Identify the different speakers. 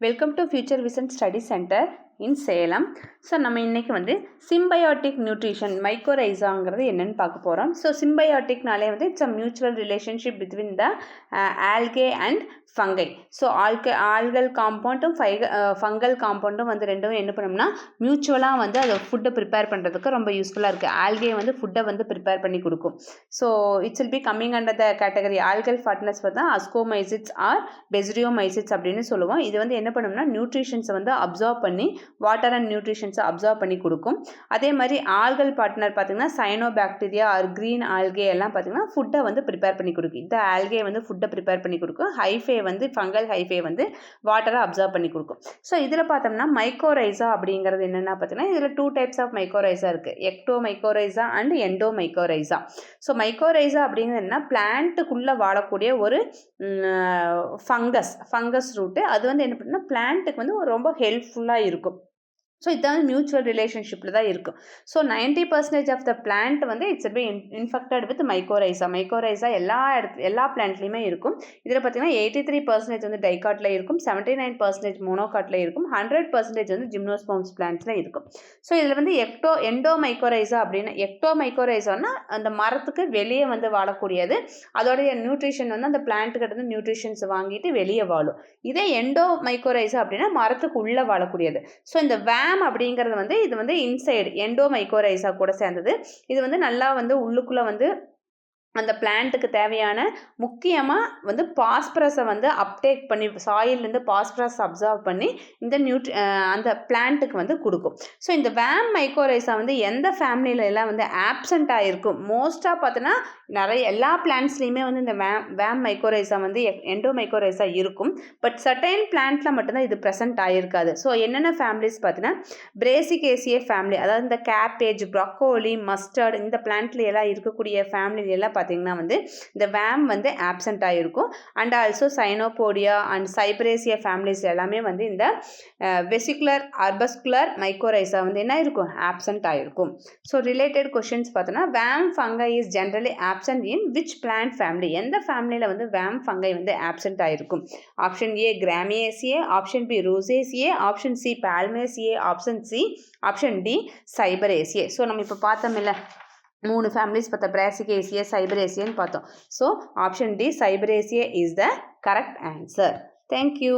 Speaker 1: Welcome to future vision study centre in Salem. So நம்ம இன்றைக்கி வந்து சிம்பயோட்டிக் நியூட்ரிஷன் மைக்கோரைசாங்கிறது என்னென்னு பார்க்க போகிறோம். ஸோ சிம்பயோட்டிக்னாலே வந்து it's a mutual relationship between the algae and fungi. So algal காம்பவுண்டும் ஃபங்கல் காம்பவுண்டும் வந்து ரெண்டும் என்ன பண்ணோம்னா மியூச்சுவலாக வந்து அதை ஃபுட்டை ப்ரிப்பேர் பண்ணுறதுக்கு ரொம்ப யூஸ்ஃபுல்லாக இருக்குது. ஆல்கே வந்து ஃபுட்டை வந்து ப்ரிப்பேர் பண்ணி கொடுக்கும். So it's will be coming under the category algal ஃபார்ட்னஸ் பார்த்தா அஸ்கோமைசிட்ஸ் ஆர் பெசிடியோமைசிட்ஸ் அப்படின்னு சொல்லுவோம். இது வந்து என்ன பண்ணோம்னா நியூட்ரிஷன்ஸை வந்து அப்சார்ப் பண்ணி வாட்டர் அண்ட் நியூட்ரிஷன்ஸை அப்சார்ப் பண்ணி கொடுக்கும். அதே மாதிரி ஆல்கல் பார்ட்னர் பார்த்திங்கன்னா சைனோபாக்டீரியா ஆர் க்ரீன் ஆல்கே எல்லாம் பார்த்திங்கன்னா ஃபுட்டை வந்து ப்ரிப்பேர் பண்ணி கொடுக்கும். இந்த ஆல்கே வந்து ஃபுட்டை ப்ரிப்பேர் பண்ணி கொடுக்கும். ஹைஃபே வந்து ஃபங்கல் ஹைஃபே வந்து வாட்டரை அப்சார்ப் பண்ணி கொடுக்கும். ஸோ இதில் பார்த்தோம்னா மைக்கோரைசா அப்படிங்கிறது என்னென்னா பார்த்தீங்கன்னா இதில் 2 டைப்ஸ் ஆஃப் மைக்கோரைசா இருக்குது. Ecto mycorrhiza and endo mycorrhiza. So mycorrhiza அப்படிங்கிறது என்ன, பிளான்ட்டுக்குள்ளே வாழக்கூடிய ஒரு ஃபங்கஸ் ரூட்டு. அது வந்து என்ன பண்ணுன்னா பிளான்ட்டுக்கு வந்து ரொம்ப ஹெல்ப்ஃபுல்லாக இருக்கும். ஸோ இதான் வந்து மியூச்சுவல் ரிலேஷன்ஷிப்பில் தான் இருக்கும். ஸோ 90% ஆஃப் த பிளான்ட் வந்து it's be infected with mycorrhiza. Mycorrhiza எல்லா பிளான்ட்லேயுமே இருக்கும். இதில் பார்த்தீங்கன்னா 83% வந்து டைகாட்டில் இருக்கும், 79% மோனோகாட்டில் இருக்கும், 100% வந்து ஜிம்னோஸ்போம்ஸ் பிளான்ட்ஸில் இருக்கும். ஸோ இதில் வந்து எண்டோ மைக்கோரைசா அப்படின்னா எக்டோ மைக்கோரைசான்னா அந்த மரத்துக்கு வெளியே வந்து வாழக்கூடியது. அதோடைய நியூட்ரிஷன் வந்து அந்த பிளான்ட்டுக்கிட்ட இருந்து நியூட்ரிஷன்ஸ் வாங்கிட்டு வெளியே வாழும். இதே எண்டோ மைக்கோரைசா அப்படின்னா மரத்துக்கு உள்ளே வாழக்கூடியது. ஸோ இந்த அப்படிங்கிறது வந்து இது வந்து இன்சைடு எண்டோ மைக்கோரைசா கூட சேர்ந்தது. இது வந்து நல்லா வந்து உள்ளுக்குள்ளே வந்து அந்த பிளான்ட்டுக்கு தேவையான முக்கியமாக வந்து பாஸ்பரஸை வந்து அப்டேக் பண்ணி சாயிலேருந்து பாஸ்பரஸ் அப்சர்வ் பண்ணி இந்த அந்த பிளான்ட்டுக்கு வந்து கொடுக்கும். ஸோ இந்த வேம் மைக்கோரைசா வந்து எந்த ஃபேமிலியில எல்லாம் வந்து ஆப்சண்ட் ஆகிருக்கும், மோஸ்ட்டாக பார்த்தோன்னா எல்லா பிளான்ட்ஸ்லேயுமே வந்து இந்த வேம் மைக்கோரைசா வந்து எண்டோ மைக்கோரைசா இருக்கும். பட் சர்டைன் பிளான்ட்டில் மட்டும்தான் இது ப்ரெசென்ட் ஆகிருக்காது. ஸோ என்னென்ன ஃபேமிலிஸ் பார்த்தீங்கன்னா பிரேசிகேசியே ஃபேமிலி, அதாவது இந்த கேபேஜ், ப்ரொக்கோலி, மஸ்டர்ட் இந்த பிளான்ட்ல எல்லாம் இருக்கக்கூடிய ஃபேமிலி எல்லாம் பார்த்தீங்கன்னா வந்து இந்த வேம் வந்து ஆப்சண்ட் ஆகிருக்கும். அண்ட் ஆல்சோ சைனோபோடியா அண்ட் சைப்ரேசியா ஃபேமிலிஸ் எல்லாமே வந்து இந்த வெசிகுலர் அர்பஸ்குலர் மைக்கோரைசா வந்து என்ன இருக்கும், ஆப்சண்ட் ஆகிருக்கும். ஸோ ரிலேட்டட் கொஷின்ஸ் பார்த்தோன்னா which fungi is generally absent in which plant family, எந்த ஃபேமிலியில் வந்து வேம் ஃபங்கை வந்து ஆப்சண்ட் ஆகிருக்கும். Option A Gramineae, option B Rosaceae, option C Palmaceae, option C option D Cyperaceae. So நம்ம இப்போ பார்த்தோம்ல 3 ஃபேமிலிஸ் பார்த்தோம், பிராசிகேசியே சைபரேசியன்னு பார்த்தோம். So option D Cyperaceae is the correct answer. Thank you.